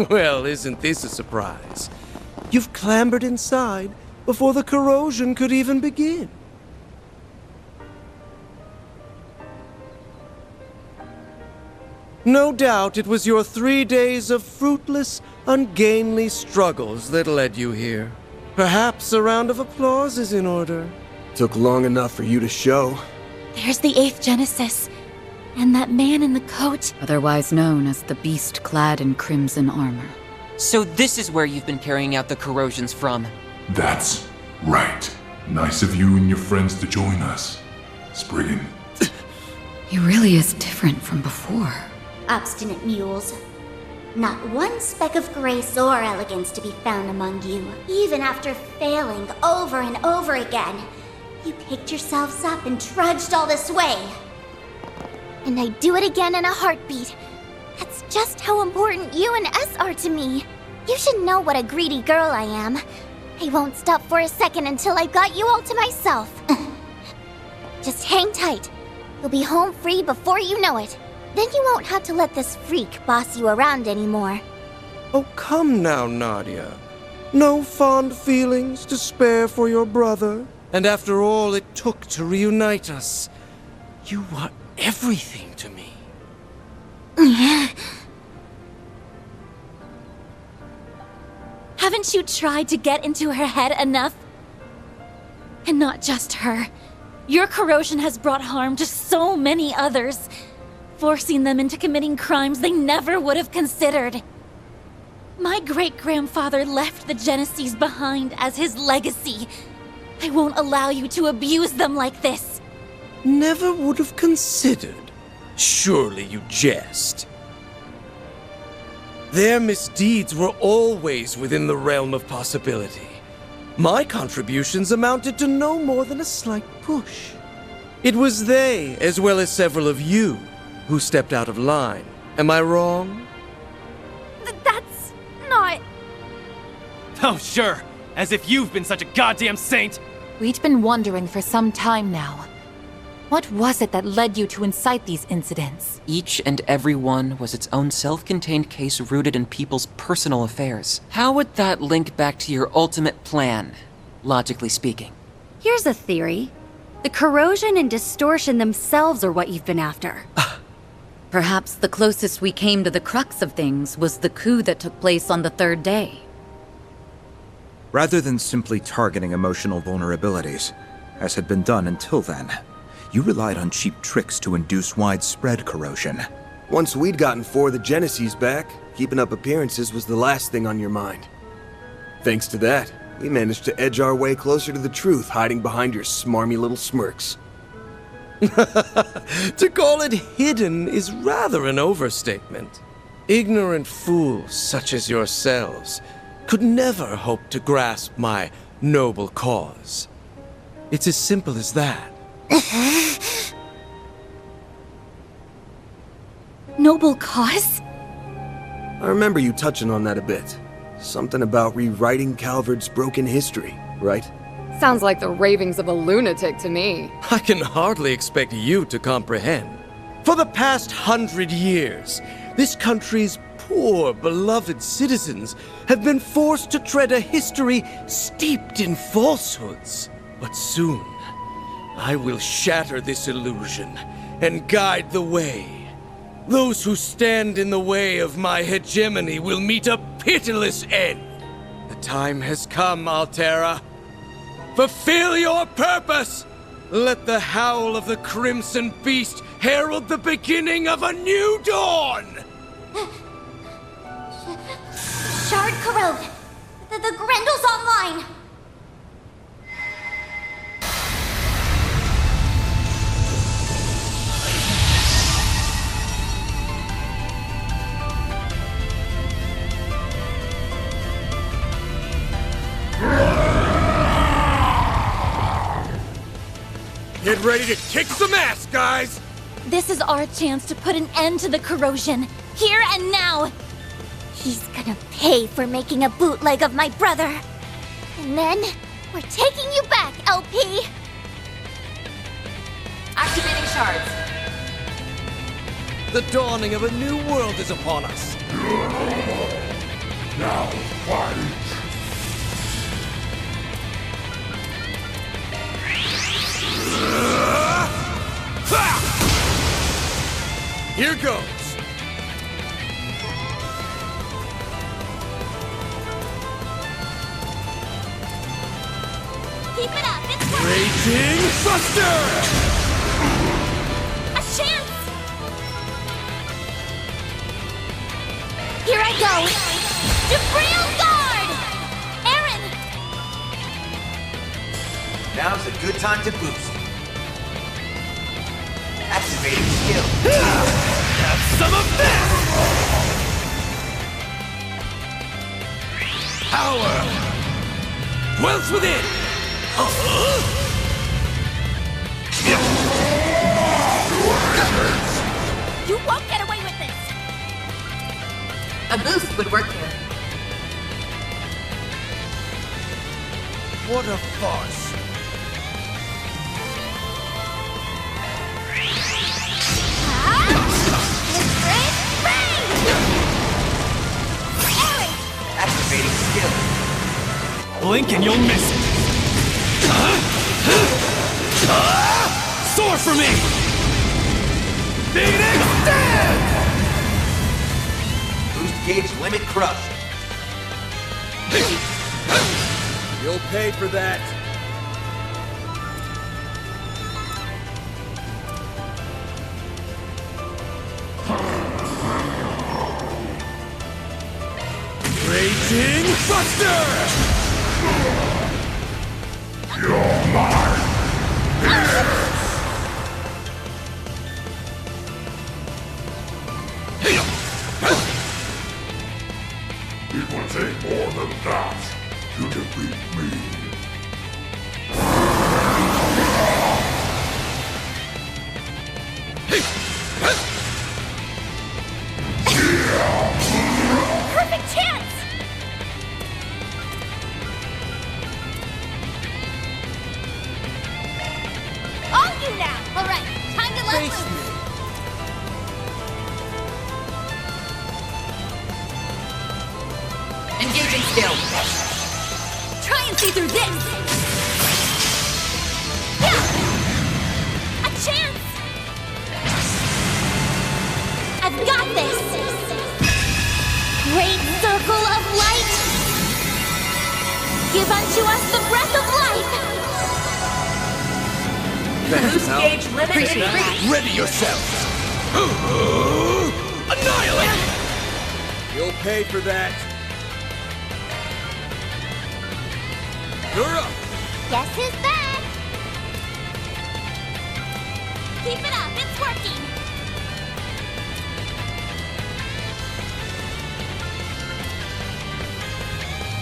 Well, isn't this a surprise? You've clambered inside before the corrosion could even begin. No doubt it was your 3 days of fruitless, ungainly struggles that led you here. Perhaps a round of applause is in order. Took long enough for you to show. There's the 8th Genesis. And that man in the coat. Otherwise known as the beast clad in crimson armor. So this is where you've been carrying out the corrosions from. That's right. Nice of you and your friends to join us. Spriggan. He really is different from before. Obstinate mules. Not one speck of grace or elegance to be found among you. Even after failing over and over again, you picked yourselves up and trudged all this way. And I'd do it again in a heartbeat. That's just how important you and S are to me. You should know what a greedy girl I am. I won't stop for a second until I've got you all to myself. Just hang tight. You'll be home free before you know it. Then you won't have to let this freak boss you around anymore. Oh, come now, Nadia. No fond feelings to spare for your brother. And after all it took to reunite us, you were everything to me. Haven't you tried to get into her head enough? And not just her. Your corrosion has brought harm to so many others, forcing them into committing crimes they never would have considered. My great-grandfather left the Genesees behind as his legacy. I won't allow you to abuse them like this. Never would have considered. Surely you jest. Their misdeeds were always within the realm of possibility. My contributions amounted to no more than a slight push. It was they, as well as several of you, who stepped out of line. Am I wrong? That's not... Oh, sure. As if you've been such a goddamn saint! We'd been wondering for some time now. What was it that led you to incite these incidents? Each and every one was its own self-contained case rooted in people's personal affairs. How would that link back to your ultimate plan, logically speaking? Here's a theory. The corrosion and distortion themselves are what you've been after. Perhaps the closest we came to the crux of things was the coup that took place on the 3rd day. Rather than simply targeting emotional vulnerabilities, as had been done until then, you relied on cheap tricks to induce widespread corrosion. Once we'd gotten 4 of the Genesees back, keeping up appearances was the last thing on your mind. Thanks to that, we managed to edge our way closer to the truth, hiding behind your smarmy little smirks. To call it hidden is rather an overstatement. Ignorant fools such as yourselves could never hope to grasp my noble cause. It's as simple as that. Noble cause? I remember you touching on that a bit. Something about rewriting Calvard's broken history, right? Sounds like the ravings of a lunatic to me. I can hardly expect you to comprehend. For the past 100 years, this country's poor, beloved citizens have been forced to tread a history steeped in falsehoods. But soon, I will shatter this illusion and guide the way. Those who stand in the way of my hegemony will meet a pitiless end. The time has come, Altera. Fulfill your purpose! Let the howl of the Crimson Beast herald the beginning of a new dawn! Shard corrode! The Grendel's online! Get ready to kick some ass, guys! This is our chance to put an end to the corrosion, here and now! He's gonna pay for making a bootleg of my brother. And then, we're taking you back, LP! Activating shards. The dawning of a new world is upon us. Now fight! Here goes. Keep it up, it's working! Raging Buster! A chance! Here I go! Jabril Guard! Aaron! Now's a good time to boost. Activating skill. Have some of this! Power! Dwells within! You won't get away with this! A boost would work here. What a farce! Activating skill. Blink and you'll miss it! Soar for me! Phoenix Dance! Boost gauge limit crushed. You'll pay for that. Raging Buster! You're mine! It will take more than that to defeat me. Perfect chance! On you now! Alright, time to let Face loose! me! Engaging skill. Try and see through this! Yeah! A chance! I've got this! Great circle of light! Give unto us the breath of life! Boost Gauge limit increased. Ready yourselves! Annihilate! You'll pay for that. You're up! Guess who's back? Keep it up, it's working!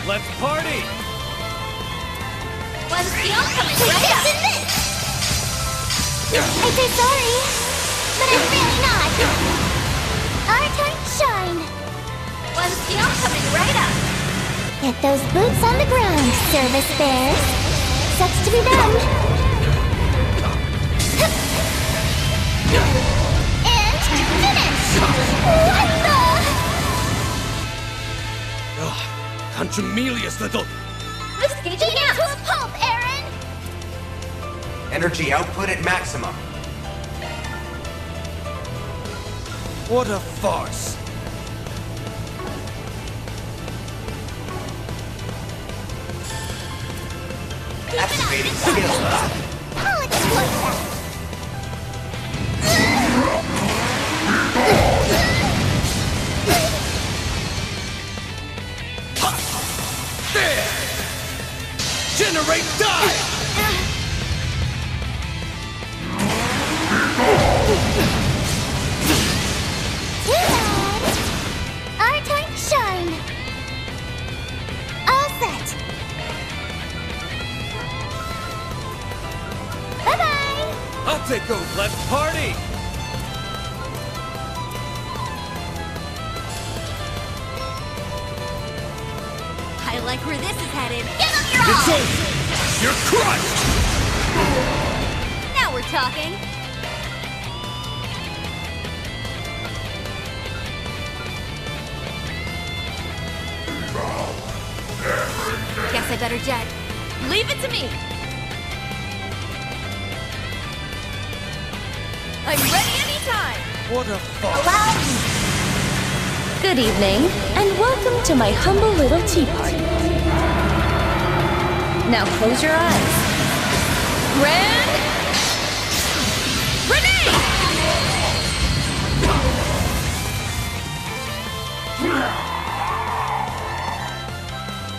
Let's party! When's the coming right up? I say sorry, but I'm really not. Our time to shine. When's the coming right up? Get those boots on the ground, service bears. Sucks to be them. And finish! What the? Contumelious little... This gauge out to a pulp, Aaron! Energy output at maximum. What a farce! Activating skill. I'll exploit that. There! Generate dive! Too bad. Our time to shine. All set. Bye-bye. I'll take over. Let's party! I like where this is headed. Give them your It's all! over! You're crushed! Now we're talking. better jet. Leave it to me. I'm ready anytime. What a fuck. Allow me. Good evening, and welcome to my humble little tea party. Now close your eyes. Grand grenade!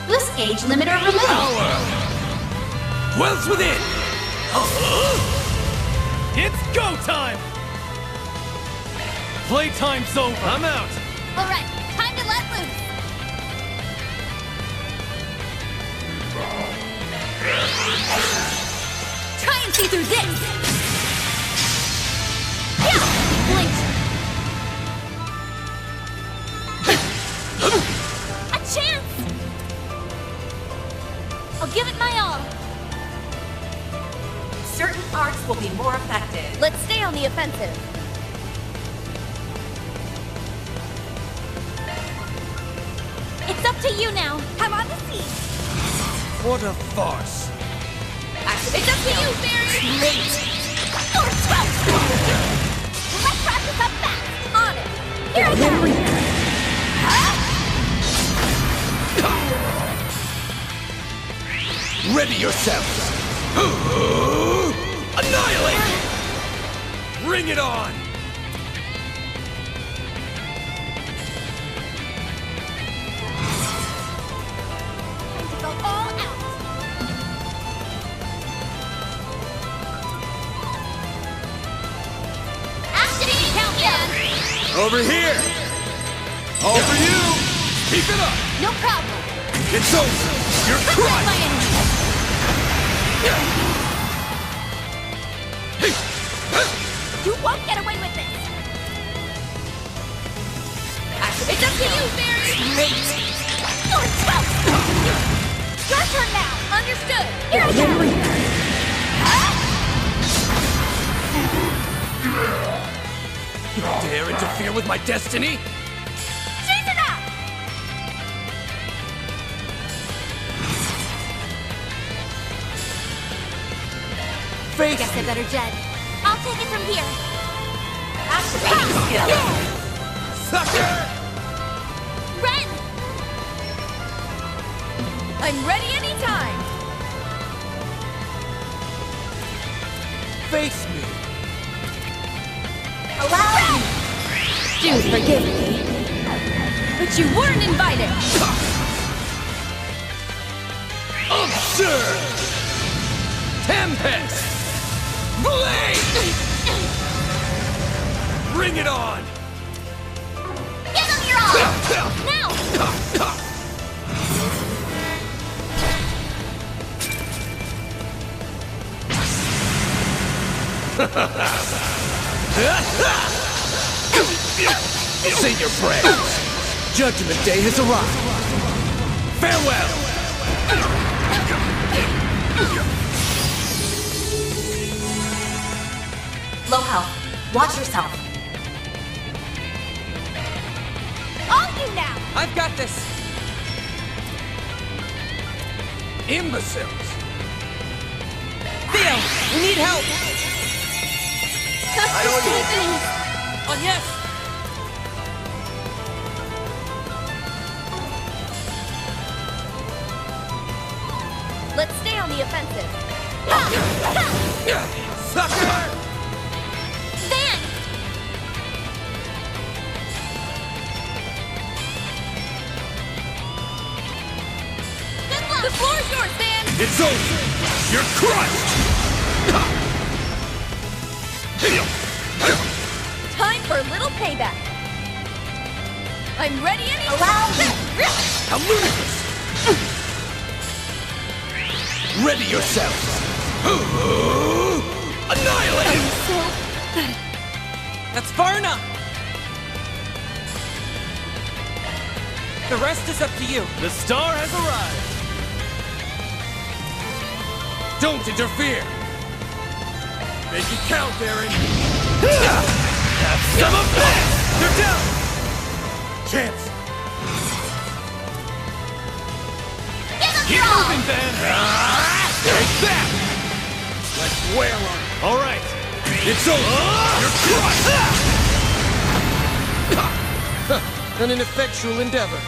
Boost gauge limiter removed. Power! Dwells within! It's go time! Playtime's over. I'm out. All right, time to let loose. Try and see through this. Yeah, blink. A chance! I'll give it my all. Certain arts will be more effective. Let's stay on the offensive. It's up to you now. Have on the seat. What a farce. It's up to you, Fairy. Great. Let's wrap this up fast. On it. Here I go. Ready yourself! Annihilate! Bring it on! Time to go all out. Activating countdown. Over here! All for you! Keep it up! No problem. It's over! You're Protect crushed! my enemy. You won't get away with this. It's up to you, Fairy. Great. Your turn now. Understood. Here I go. You dare interfere with my destiny? Chase it out. Face Guess I me. better jet. I'll take it from here. Activating skill. Sucker! Ren! I'm ready anytime. Face me! Allow me. Do forgive me. But you weren't invited. Absurd! Tempest! Blade! Bring it on! Give them your all. Now. Say your prayers! Judgment Day has arrived! Farewell! Low health. Watch yourself. All you now. I've got this. Imbeciles! Theo, we need help. I don't On yes. Let's stay on the offensive. Sucker! Van! Good luck! The floor's yours, Van! It's over! You're crushed! Time for a little payback. I'm ready anytime. Allow me. How ludicrous! Ready yourself! Annihilate! That's far enough. The rest is up to you. The star has arrived. Don't interfere! Make it count, Aaron! Have some of this! They're down! Chance! Give them Keep your all. moving, Ben! wail on it. All right. It's over. You're crushed. An ineffectual endeavor.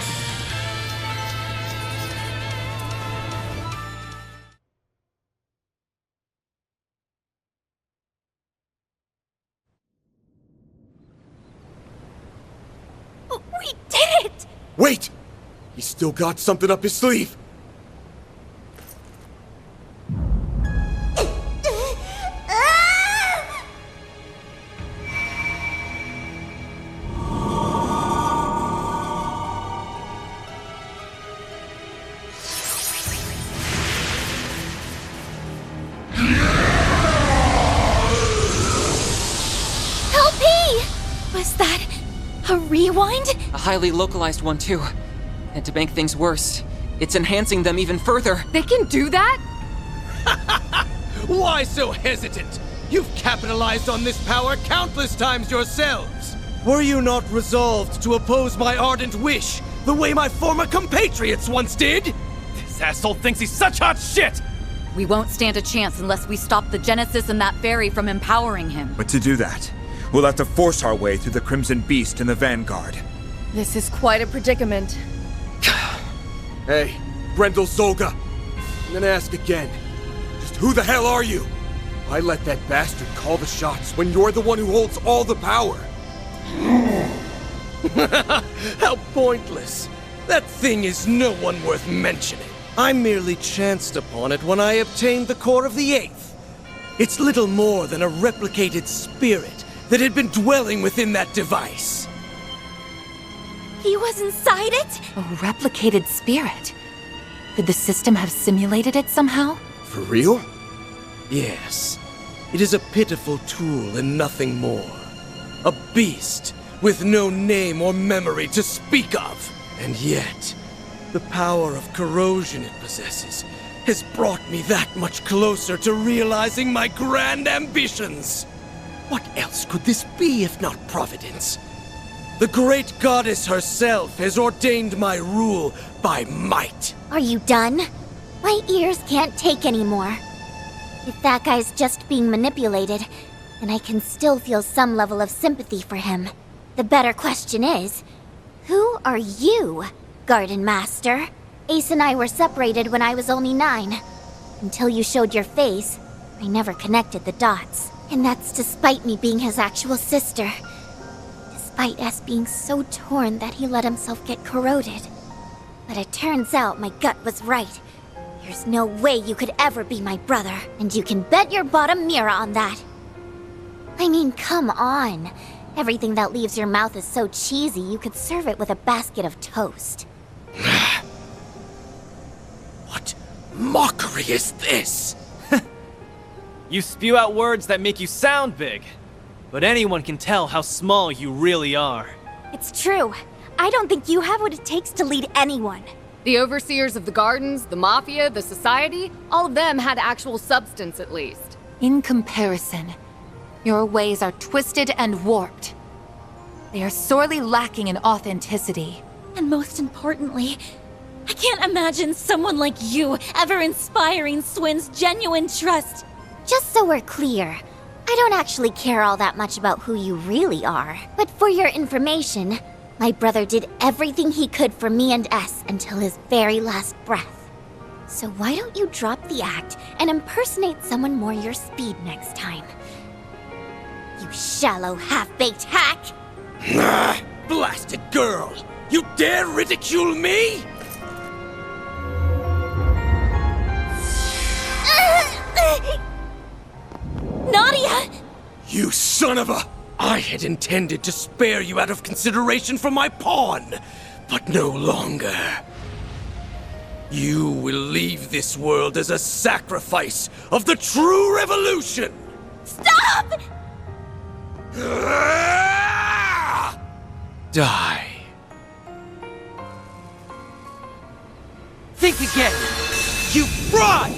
We did it! Wait! He's still got something up his sleeve! Was that a rewind? A highly localized one, too. And to make things worse, it's enhancing them even further. They can do that? Why so hesitant? You've capitalized on this power countless times yourselves. Were you not resolved to oppose my ardent wish, the way my former compatriots once did? This asshole thinks he's such hot shit! We won't stand a chance unless we stop the Genesis and that fairy from empowering him. But to do that, we'll have to force our way through the Crimson Beast and the Vanguard. This is quite a predicament. Hey, Brendel Zolga. I'm gonna ask again. Just who the hell are you? Why let that bastard call the shots when you're the one who holds all the power? How pointless. That thing is no one worth mentioning. I merely chanced upon it when I obtained the core of the Eighth. It's little more than a replicated spirit that had been dwelling within that device. He was inside it? A replicated spirit. Could the system have simulated it somehow? For real? Yes. It is a pitiful tool and nothing more. A beast with no name or memory to speak of. And yet, the power of corrosion it possesses has brought me that much closer to realizing my grand ambitions. What else could this be if not Providence? The great goddess herself has ordained my rule by might. Are you done? My ears can't take anymore. If that guy's just being manipulated, then I can still feel some level of sympathy for him. The better question is, who are you, Garden Master? Ace and I were separated when I was only 9. Until you showed your face, I never connected the dots. And that's despite me being his actual sister. Despite us being so torn that he let himself get corroded. But it turns out my gut was right. There's no way you could ever be my brother, and you can bet your bottom mirror on that. I mean, come on. Everything that leaves your mouth is so cheesy you could serve it with a basket of toast. What mockery is this? You spew out words that make you sound big, but anyone can tell how small you really are. It's true. I don't think you have what it takes to lead anyone. The overseers of the gardens, the mafia, the society, all of them had actual substance at least. In comparison, your ways are twisted and warped. They are sorely lacking in authenticity. And most importantly, I can't imagine someone like you ever inspiring Swin's genuine trust. Just so we're clear, I don't actually care all that much about who you really are. But for your information, my brother did everything he could for me and S until his very last breath. So why don't you drop the act and impersonate someone more your speed next time? You shallow, half-baked hack! Blasted girl! You dare ridicule me? Nadia! You son of a... I had intended to spare you out of consideration for my pawn, but no longer. You will leave this world as a sacrifice of the true revolution! Stop! Die. Think again! You fraud!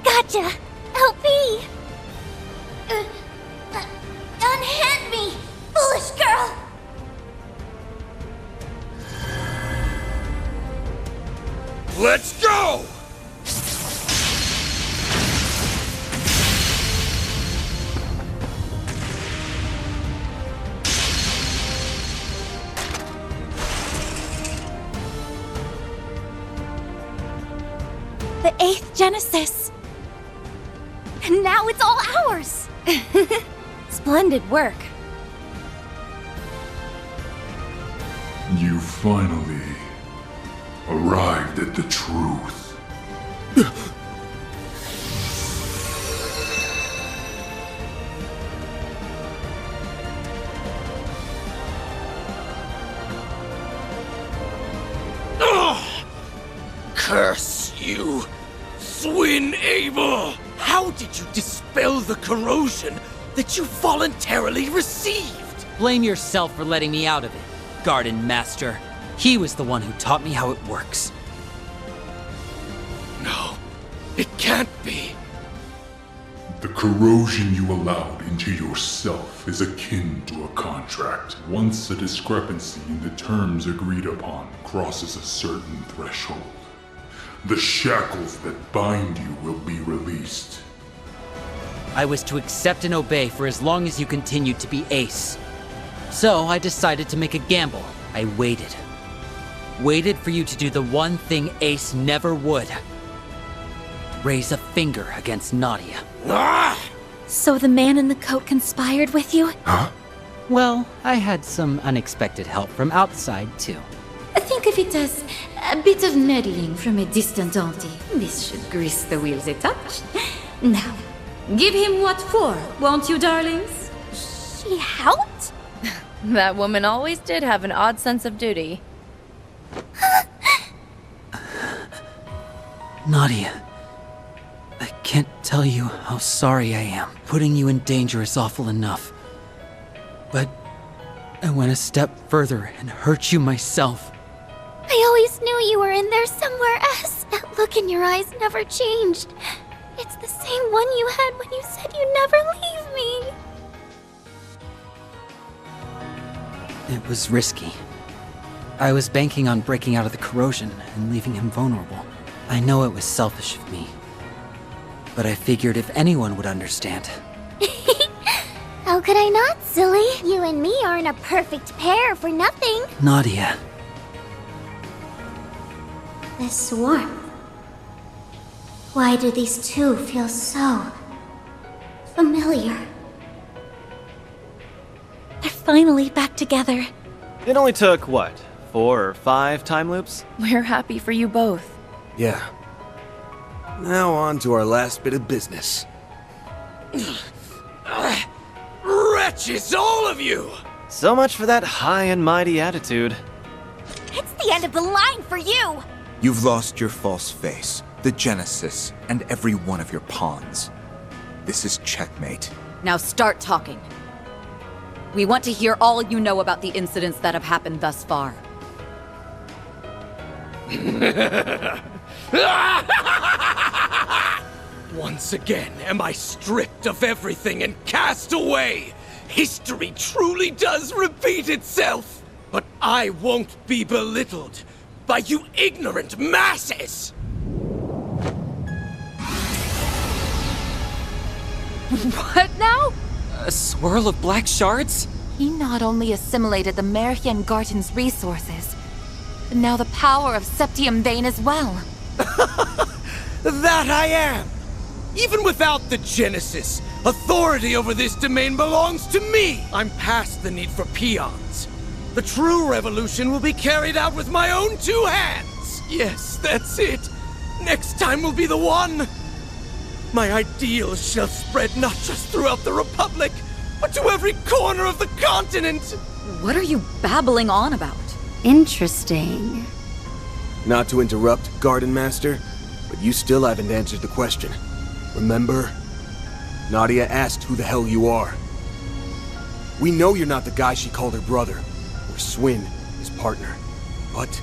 Gotcha! Help me! Let's go! The 8th Genesis! And now it's all ours! Splendid work. You finally arrived at the truth. Curse you, Swin Abel! How did you dispel the corrosion that you voluntarily received? Blame yourself for letting me out of it, Garden Master. He was the one who taught me how it works. No, it can't be. The corrosion you allowed into yourself is akin to a contract. Once a discrepancy in the terms agreed upon crosses a certain threshold, the shackles that bind you will be released. I was to accept and obey for as long as you continued to be Ace. So I decided to make a gamble. I waited. Waited for you to do the one thing Ace never would. Raise a finger against Nadia. So the man in the coat conspired with you? Huh? Well, I had some unexpected help from outside, too. Think of it as a bit of meddling from a distant auntie. This should grease the wheels a touch. Now, give him what for, won't you, darlings? She helped? That woman always did have an odd sense of duty. Nadia, I can't tell you how sorry I am. Putting you in danger is awful enough. But I went a step further and hurt you myself. I always knew you were in there somewhere else. That look in your eyes never changed. It's the same one you had when you said you'd never leave me. It was risky. I was banking on breaking out of the corrosion and leaving him vulnerable. I know it was selfish of me. But I figured if anyone would understand. How could I not, silly? You and me aren't a perfect pair for nothing. Nadia. This warmth. Why do these two feel so familiar? They're finally back together. It only took, what, 4 or 5 time loops? We're happy for you both. Yeah. Now on to our last bit of business. Wretches, all of you! So much for that high and mighty attitude. It's the end of the line for you! You've lost your false face, the Genesis, and every one of your pawns. This is checkmate. Now start talking. We want to hear all you know about the incidents that have happened thus far. Once again am I stripped of everything and cast away. History truly does repeat itself. But I won't be belittled by you ignorant masses! What now? A swirl of black shards? He not only assimilated the Merhian Garten's resources, but now the power of Septium Vein as well. That I am! Even without the Genesis, authority over this domain belongs to me! I'm past the need for peons. The true revolution will be carried out with my own 2 hands! Yes, that's it! Next time will be the one! My ideals shall spread not just throughout the Republic, but to every corner of the continent! What are you babbling on about? Interesting. Not to interrupt, Garden Master, but you still haven't answered the question. Remember? Nadia asked who the hell you are. We know you're not the guy she called her brother, or Swin, his partner. But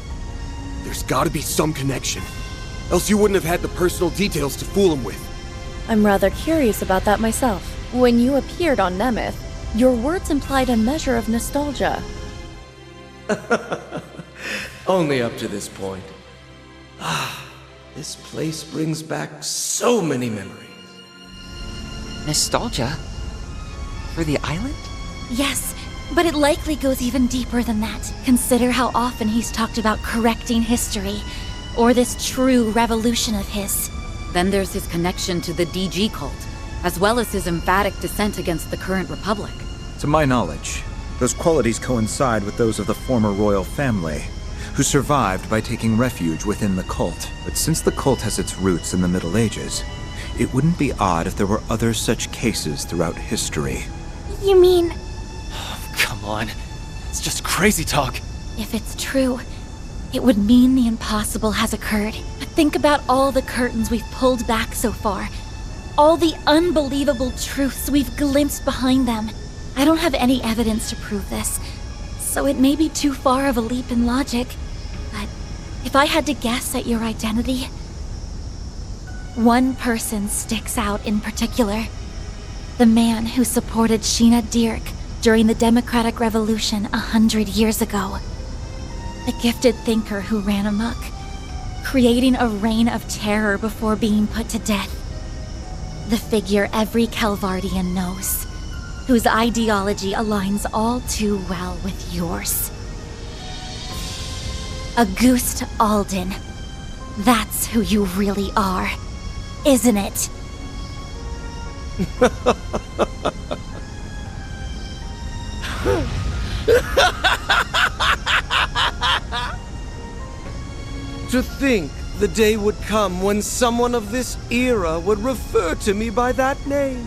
there's gotta be some connection. Else you wouldn't have had the personal details to fool him with. I'm rather curious about that myself. When you appeared on Nemeth, your words implied a measure of nostalgia. Only up to this point. This place brings back so many memories. Nostalgia? For the island? Yes, but it likely goes even deeper than that. Consider how often he's talked about correcting history, or this true revolution of his. Then there's his connection to the DG cult, as well as his emphatic dissent against the current republic. To my knowledge, those qualities coincide with those of the former royal family, who survived by taking refuge within the cult. But since the cult has its roots in the Middle Ages, it wouldn't be odd if there were other such cases throughout history. You mean... Come on. It's just crazy talk. If it's true, it would mean the impossible has occurred. But think about all the curtains we've pulled back so far. All the unbelievable truths we've glimpsed behind them. I don't have any evidence to prove this, so it may be too far of a leap in logic. But if I had to guess at your identity, one person sticks out in particular. The man who supported Sheena Dirk during the Democratic Revolution 100 years ago. The gifted thinker who ran amok, creating a reign of terror before being put to death. The figure every Calvardian knows, whose ideology aligns all too well with yours. Auguste Alden. That's who you really are, isn't it? To think the day would come when someone of this era would refer to me by that name.